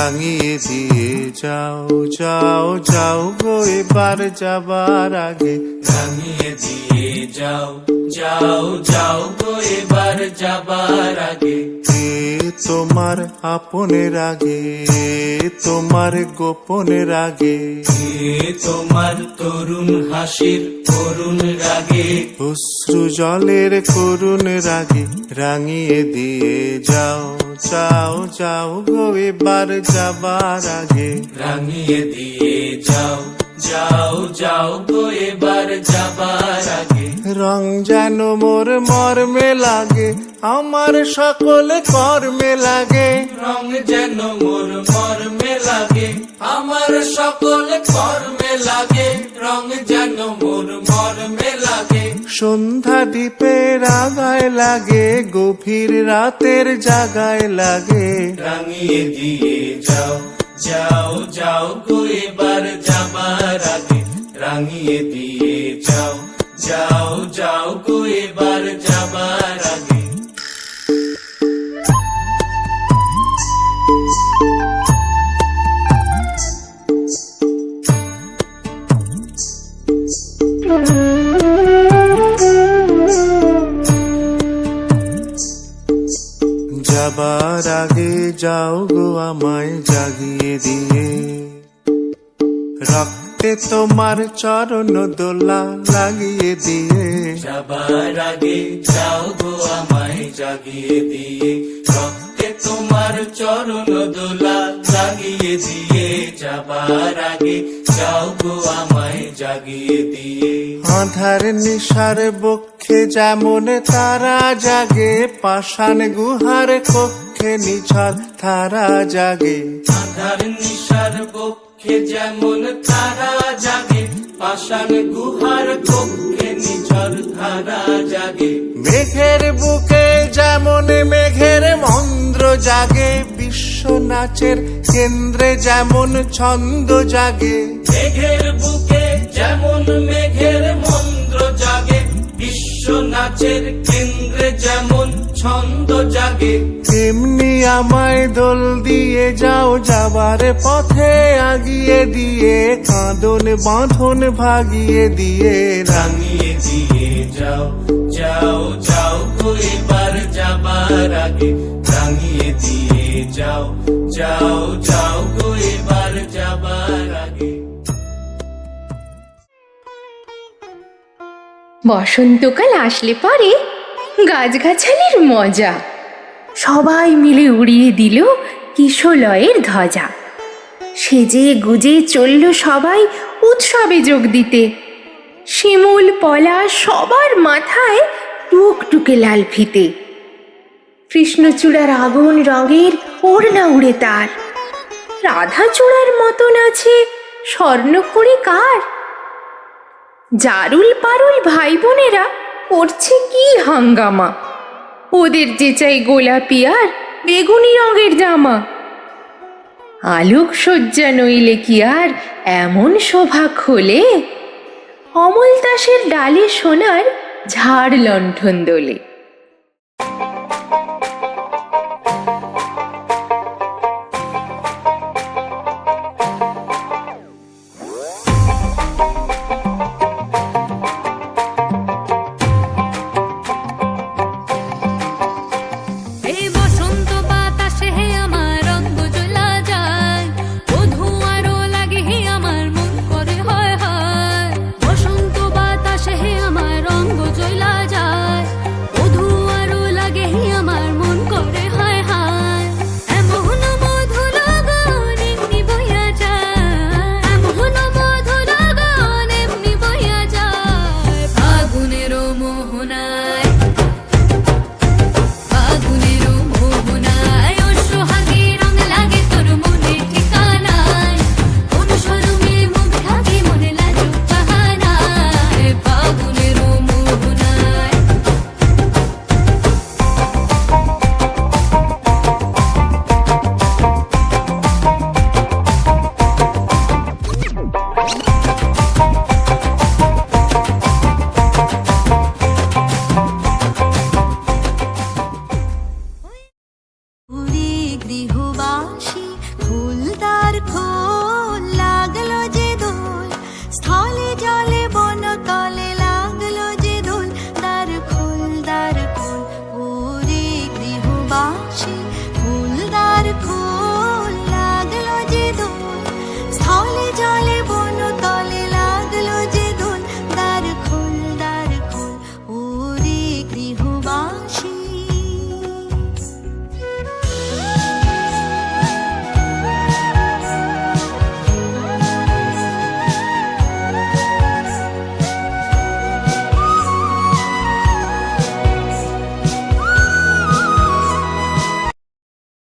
রাঙিয়ে দিয়ে যাও যাও যাও গো এবার যাবার আগে, রাঙিয়ে দিয়ে যাও যাও যাও গো এবার যাবার আগে। এ তোমার আপনের আগে, তোমার গোপনের আগে, এ তোমার তরুণ হাসির করুণ রাগে, অশ্রু জলের করুণ রাগে, রাঙিয়ে দিয়ে যাও যাও যাও গো এবার যাবার আগে, রাঙিয়ে দিয়ে যাও যাও যাও গো এবার যাবার আগে। রং যেন মোর মর্মে লাগে, আমার সকল কর্মে লাগে, রং যেন মোর মর্মে লাগে, আমার সকল কর্মে লাগে, রং যেন মোর মর্মে লাগে। সন্ধ্যা দ্বীপের আগায় লাগে, গভীর রাতের জাগায় লাগে, রাঙিয়ে দিয়ে যাও যাও যাও গো এবার যাবার আগে, রাঙিয়ে দিয়ে যাও যাও যাও গো এবার যাবার আগে। যাবার আগে যাও গো আমায় জাগিয়ে দিয়ে, রক্তে তোমার চরণ দোলা লাগিয়ে দিয়ে, যাবার আগে যাও গো আমায় জাগিয়ে দিয়ে, রক্তে তোমার চরণ দোলা লাগিয়ে দিয়ে, যাবার আগে যাও গো আমায় জাগিয়ে দিয়ে। আধার নিশার বক্ষে যেমন তারা জাগে, পাষাণ গুহার কক্ষে নিঝর তারা জাগে, আধার নিশার বক্ষে যেমন তারা জাগে, পাষাণ গুহার কক্ষে নিঝর ধারা জাগে। মেঘের বুকে যেমন মেঘের মন্দ্র জাগে, বিশ্ব নাচের কেন্দ্রে যেমন ছন্দ জাগে, মেঘের বুকে যেমন মেঘের মন্দ্র জাগে, বিশ্ব নাচের কেন্দ্রে যেমন ছন্দ জাগে। তেমনি আমায় দোল দিয়ে যাও যাবার পথে আগিয়ে দিয়ে, কাঁদন বাঁধন ভাগিয়ে দিয়ে, রাঙিয়ে দিয়ে যাও যাও যাও গো এবার যাবার আগে, রাঙিয়ে দিয়ে যাও যাও যাও গো এবার যাবার আগে। বসন্তকাল আসলে পরে গাছগাছালির মজা, সবাই মিলে উড়িয়ে দিল কিশলয়ের ধ্বজা। সেজে গুজে চলল সবাই উৎসবে যোগ দিতে, শিমুল পলাশ সবার মাথায় টুকটুকে লাল ফিতে, কৃষ্ণচূড়ার আগুন রঙের ওড়না উড়ে তার, রাধাচূড়ার মতন আছে স্বর্ণকড়ি কার। জারুল পারুল ভাই বোনেরা করছে কি হাঙ্গামা, ওদের যে চাই গোলাপি আর বেগুনি রঙের জামা। আলোক সজ্জা নইলে কি আর এমন শোভা খোলে, অমল দাসের ডালে সোনার ঝাড় লণ্ঠন দোলে। হাসি